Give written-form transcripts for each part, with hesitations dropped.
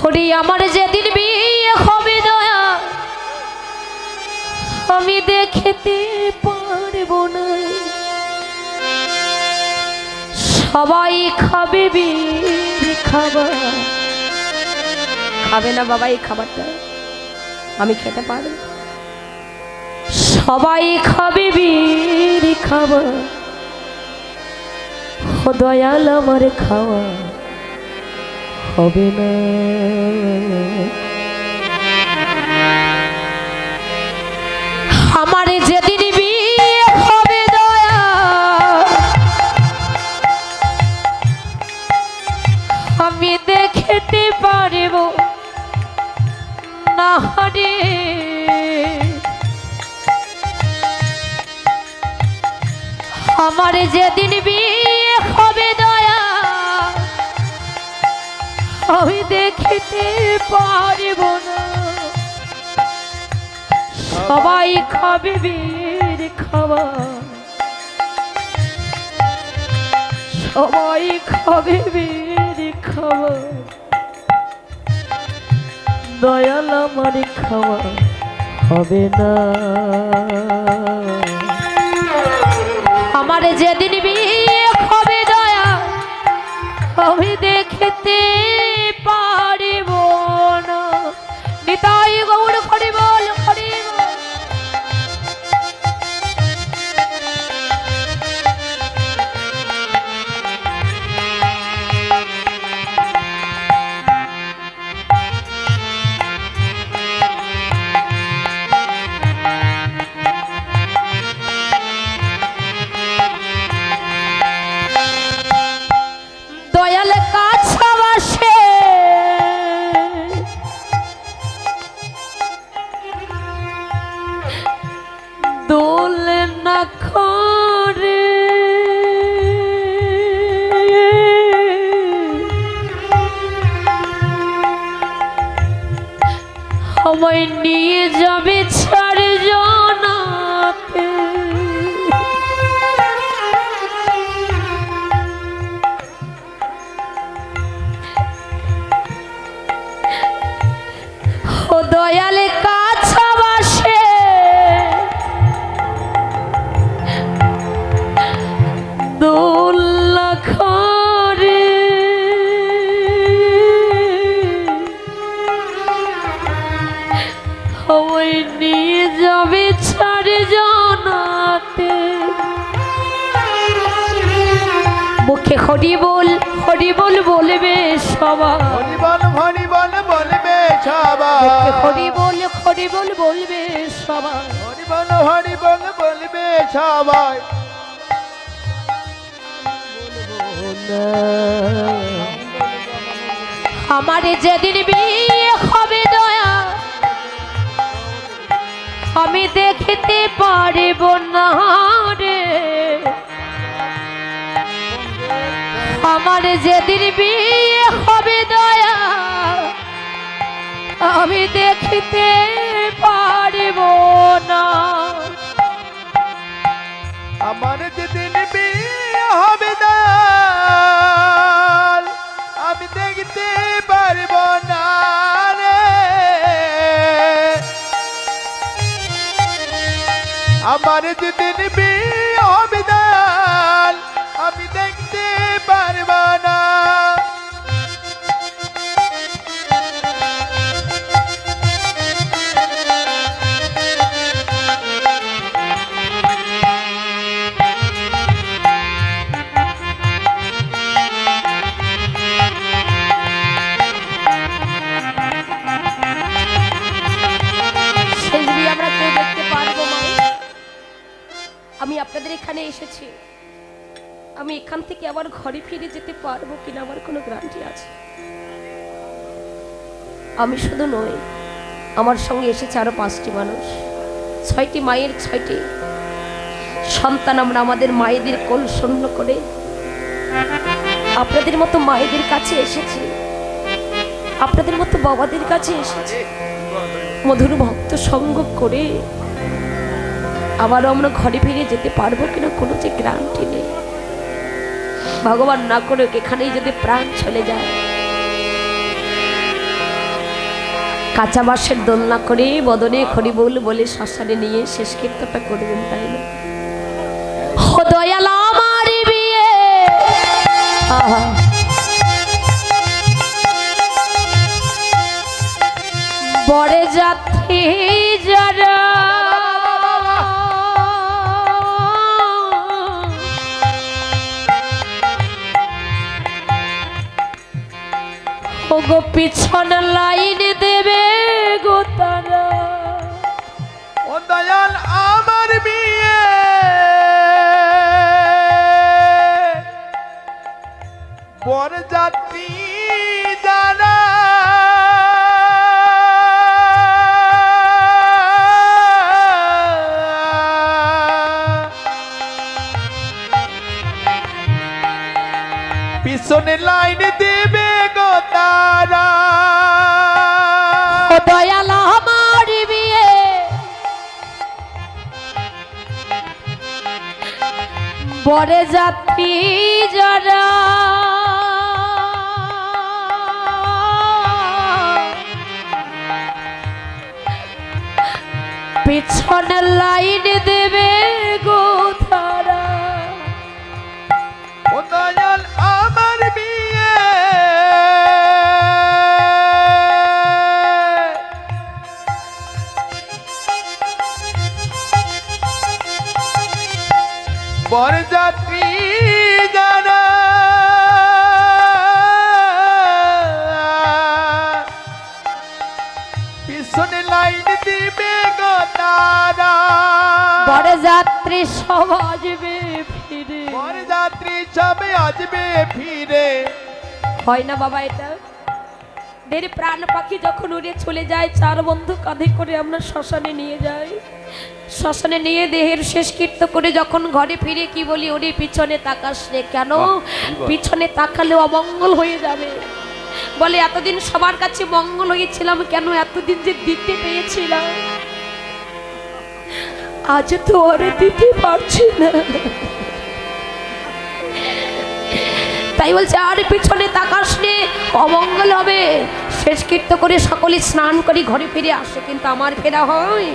হরি আমার যেদিন বিয়ে হবে দয়া আমি দেখতে পারবো না, সবাই খাবে বিড়ি খাবার। খাবে না বাবা এই খাবারটা, আমি খেতে পারবো। সবাই খাবে বিড়ি খাবার, ও দয়াল আমার খাওয়া হবে না। আমার যেদিন বিয়ে হবে দয়া আমি দেখতে পারব না রে। আমার যেদিন বিয়ে হবে দয়া আমি দেখতে পারব না, সবাই খাবে বিড়ি খাবার, সবাই খাবে বিড়ি খাবার, দয়াল আমার খাওয়া হবে না। আমার যেদিন বিয়ে হবে দয়া আমি দেখতে পারিব না। নিতাই গৌর হরি বল হরি বল। দয়াল কাছে বসে দোল না করে, আমায় নিয়ে যাবে ছাড় জনাতে। ও দয়াল কাছে বসে দোল না করে, আমায় নিয়ে যাবে ছাড় জনাতে। মুখে হরি বল বলবে সবাই, হরি বল বলবে সবাই, হরি বল বলবে সবাই, হরি বল বলবে সবাই। আমার যেদিন বিয়ে হবে দয়া আমি দেখতে পারব না রে। আমার যেদিন বিয়ে হবে দয়া আমি দেখতে পারব না। আমার যেদিন বিয়ে হবে দয়াল আমি দেখতে পারব না রে। আমার যেদিন বিয়ে হবে দয়াল আমি দেখতে পারব না। আমি আপনাদের এখানে এসেছি, আমি এখান থেকে আবার ঘরে ফিরে যেতে পারবো কিনা আমার কোনো গ্যারান্টি আছে? আমি শুধু নই, আমার সঙ্গে এসেছে আরো 5টি মানুষ, 6টি মায়ের 6টি সন্তান। আমরা আমাদের মায়েদের কোল শূন্য করে আপনাদের মতো মায়েদের কাছে এসেছি, আপনাদের মতো বাবাদের কাছে এসেছি, মধুর ভক্ত সঙ্গ করে আবারও আমরা ঘরে ফিরে যেতে পারবো কিনা কোনো যে গ্যারান্টি নেই। ভগবান না করুক এখানেই যদি প্রাণ চলে যায় কাঁচা বাঁশের দোলনা করে বদনে হরিবোল বলে শ্মশানে নিয়ে শেষ কীর্তনটা করবেন, তাই না? ও দয়াল আমার বিয়ে বরে যাত্রী যারা ও গো পিছন লাইন দেবে গো তারা। ও দয়াল আমার বিয়ে বরযাত্রী যারা পিছনে লাইন দেবে গো তারা। ও দয়াল আমার বিয়ে বরে যাত্রী যারা পিছনে লাইন দেবে গো তারা। ও দয়াল আমার বিয়ে বরযাত্রী যারা পিছনে লাইন দিবে গো তারা। বরযাত্রী সব আসবে ফিরে, বরযাত্রী সবে আসবে ফিরে। হয় না বাবা এটা? দেরি প্রাণ পাখি যখন উড়ে চলে যায়, চার বন্ধু কাঁধে করে আমরা শ্মশানে নিয়ে যাই। শ্মশানে নিয়ে দেহের শেষ কীর্ত করে যখন ঘরে ফিরে কি বলি, ওরে পিছনে তাকাস রে। কেন? পিছনে তাকালে অমঙ্গল হয়ে যাবে। বলে এতদিন সবার কাছে মঙ্গল হয়েছিলাম, কেন এতদিন যে দিতে পেয়েছিলাম, আজ তো ওরে দিতে পারছি না। তাই বলছে আর পিছনে তাকাস নে, অমঙ্গল হবে। শেষ কীর্ত করে সকলে স্নান করে ঘরে ফিরে আসে, কিন্তু আমার ফেরা হয়।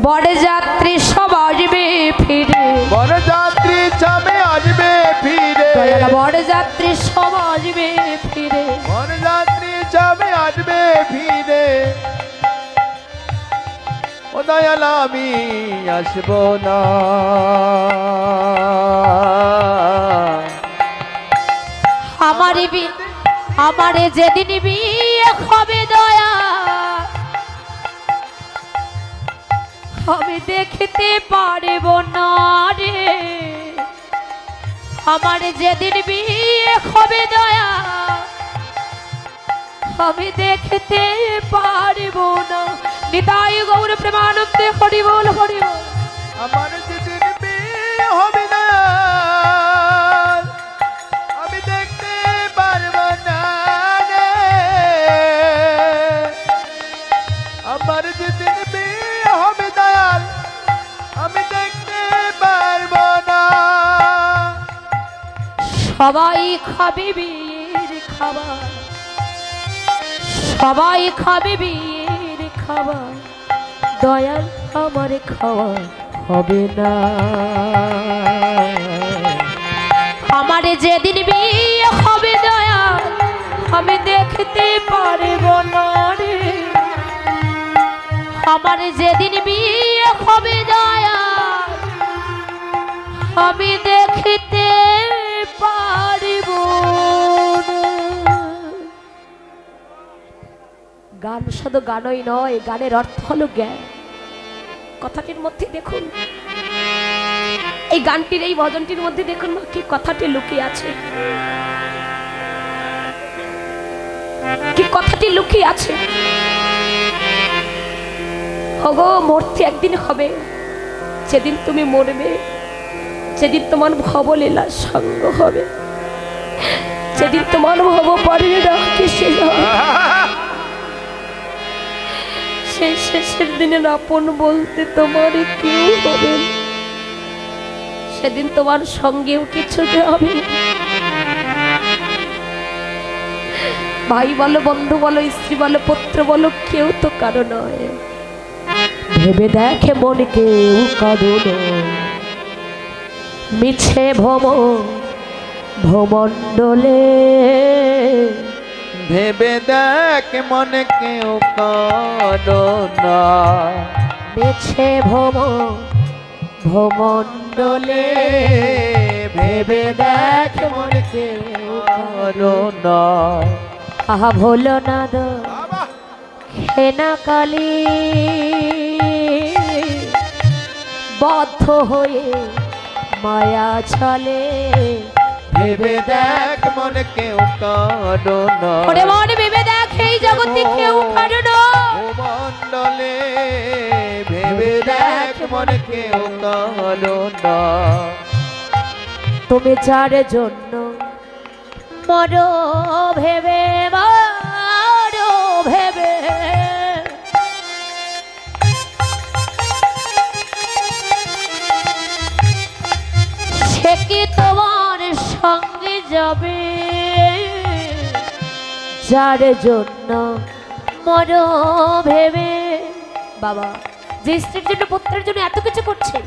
বরযাত্রী সব আসবে ফিরে, বরযাত্রী সবে আসবে ফিরে। বরযাত্রী সব আসবে ফিরে, বরযাত্রী সবে আসবে ফিরে। ও দয়াল আমি আসবো না। আমার যেদিন বিয়ে হবে দয়া আমি দেখতে পারব না রে। আমার যেদিন বিয়ে হবে দয়া আমি দেখতে পারব না। নিতাই গৌর প্রেমানন্দে হরি বল হরি বল। আমার যেদিন বিয়ে হবে না আমি দেখতে পারবো না রে। আমার যেদিন বিয়ে হবে দয়াল আমি দেখতে পারবো না। সবাই খাবে বিয়ের খাবার, সবাই খাবে বিয়ের খাবার, দয়াল আমার খাওয়া হবে না। আমার যেদিন বিয়ে হবে দয়াল আমি দেখতে পারব না রে। আমার যেদিন বিয়ে হবে দয়াল আমি দেখতে পারব না। গান শুধু গানই নয়, গানের অর্থ হলো জ্ঞান। কথাটির মধ্যে দেখুন, এই গানটির এই ভজনটির মধ্যে দেখুন কি কথাটি লুকিয়ে আছে, কি কথাটি লুকিয়ে আছে। ওগো মরতে একদিন হবে, যেদিন তুমি মরবে, যেদিন তোমার ভবলীলার সঙ্গ হবে, যেদিন তোমার ভব পারে রাখতে সেই শেষের দিনের আপন বলতে তোমার কেউ হবে, সেদিন তোমার সঙ্গেও কিছু হবে। ভাই বলো, বন্ধু বলো, স্ত্রী বলো, পুত্র বলো, কেউ তো কারো নয়। ভেবে দেখে মন কেউ কারো নয়, মিছে ভ্রমণ্ডলে। ভেবে দেখ মনে কেউ কারো না, মিছে ভ্রমণ্ডলে। ভেবে দেখ মনে কেউ কারো না। আহা ভোলো না দো হেনা কালী, বদ্ধ হয়ে মায়া চলে। ভেবে দেখ মনে কেউ কারো না, ওরে মনে ভেবে দেখ এই জগতে কেউ কারো না। ভূমণ্ডলে ভেবে দেখ মনে কেউ কারো না। তুমি যার জন্য মরো ভেবে, মরো ভেবে, সে কি তোমার সঙ্গে যাবে? যার জন্য মরো ভেবে। বাবা যে স্ত্রীর জন্য পুত্রের জন্য এত কিছু করছেন,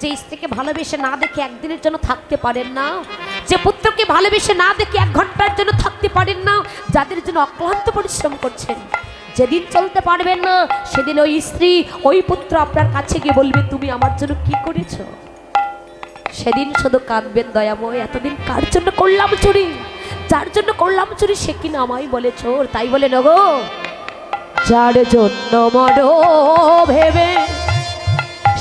যে স্ত্রীকে ভালোবেসে না দেখে একদিনের জন্য থাকতে পারেন না, যে পুত্রকে ভালোবেসে না দেখে 1 ঘন্টার জন্য থাকতে পারেন না, যাদের জন্য অক্লান্ত পরিশ্রম করছেন, যেদিন চলতে পারবেন না সেদিন ওই স্ত্রী ওই পুত্র আপনার কাছে গিয়ে বলবে তুমি আমার জন্য কি করেছো। সেদিন শুধু কাঁদবেন, দয়াময় এতদিন কার জন্য করলাম চুরি, যার জন্য করলাম চুরি সে কিনা আমায় বলে চোর। তাই বলে নগো যার জন্য মরো ভেবে,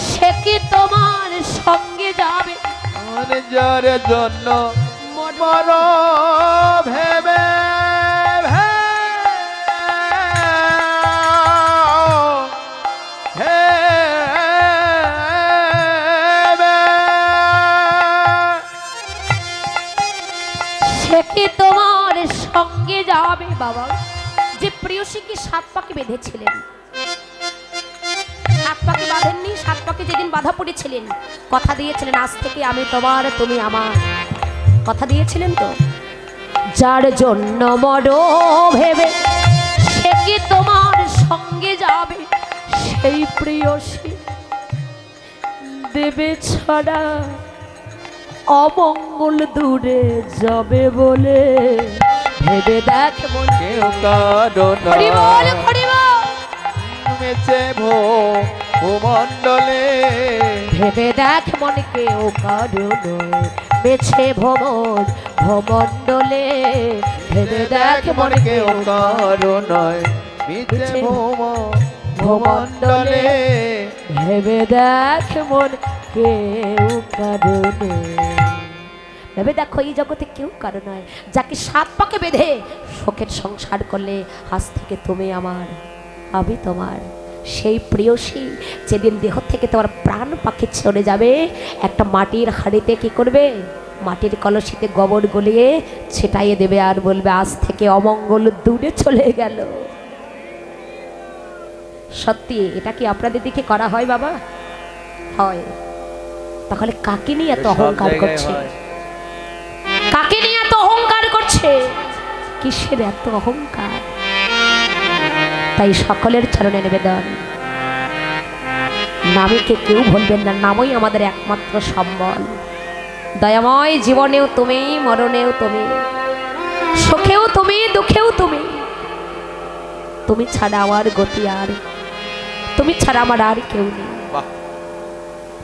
সে কি তোমার সঙ্গে যাবে? যার জন্য মর ভেবে, সে কি তোমার সঙ্গে যাবে? বাবা যে প্রিয়সীকে 7 পাকে বেঁধেছিলেন, 7 পাকে বাঁধেননি, 7 পাকে যেদিন বাধা পড়েছিলেন কথা দিয়েছিলেন আজ থেকে আমি তোমার তুমি আমার, কথা দিয়েছিলেন তো। যার জন্য মরো ভেবে, সে কি তোমার সঙ্গে যাবে? সেই প্রিয়সী দেবে ছাড়া অমঙ্গল দূরে যাবে বলে। ভেবে দেখ মন কেউ কারো না, হরিবল হরিবল। মেছে ভূমণ্ডলে। ভেবে দেখ মন কেউ কারো নয়, মেছে ভ্রমণ্ডলে। ভেবে দেখ মন কেউ কারো নয়, মিছে ভূমণ্ডলে। ভেবে দেখ মন কেউ কারো নয়। ভেবে দেখো এই জগতে কেউ কারো নয়, যাকে 7 পাকে বেঁধে শোকের সংসার করলে আজ থেকে তুমি আমার আমি তোমার। সেই প্রিয়সী যেদিন দেহ থেকে তোমার প্রাণ পাখি চলে যাবে, একটা মাটির হাঁড়িতে কি করবে? মাটির কলসিতে গোবর গলিয়ে ছেটাইয়ে দেবে আর বলবে আজ থেকে অমঙ্গল দূরে চলে গেল। সত্যি এটা কি আপনাদের দিকে করা হয় বাবা? হয়। তাহলে কাকে নিয়ে এত অহংকার করছে? কাকে নিয়ে এত অহংকার করছে? কিসের এত অহংকার? তাই সকলের চরণে নিবেদন, নামীকে কেউ ভুলবেন না, নামই আমাদের একমাত্র সম্বল। দয়াময় জীবনেও তুমি, মরণেও তুমি, সুখেও তুমি, দুঃখেও তুমি। তুমি ছাড়া আমার গতি আর, তুমি ছাড়া আমার আর কেউ নেই,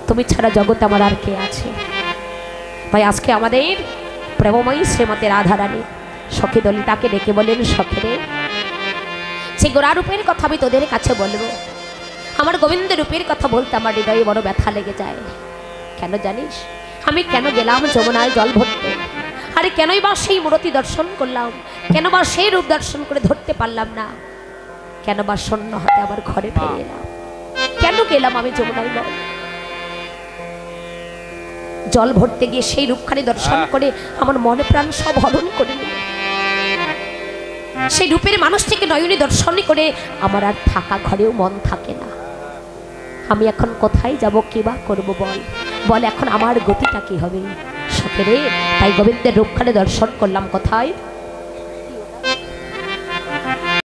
তুমি ছাড়া জগতে আমার আর কে আছে? ভাই আজকে আমাদের প্রেমময়ী শ্রীমতী রাধারানী সখী দলিতাকে ডেকে বলেন, সখীরে সেই গোরা রূপের কথা আমি তোদের কাছে বলবো। আমার গোবিন্দ রূপের কথা বলতে আমার হৃদয়ে বড় ব্যথা লেগে যায়। কেন জানিস? আমি কেন গেলাম যমুনায় জল ভরতে? আরে কেনই বা সেই মূর্তি দর্শন করলাম? কেন বা সেই রূপ দর্শন করে ধরতে পারলাম না? কেন বা শূন্য হাতে আমার ঘরে ফিরে এলাম? কেন গেলাম আমি যমুনায়? বল। জল ভরতে গিয়ে সেই রূপখানি দর্শন করে আমার মনে প্রাণ সব হরণ করে নিল। সেই রূপের মানুষটিকে নয়নে দর্শন করে আমার আর থাকা ঘরেও মন থাকে না। আমি এখন কোথায় যাব, কি বা করবো? বল বল, এখন আমার গতিটা কি হবে? সখীরে তাই গোবিন্দের রূপখানি দর্শন করলাম কোথায়?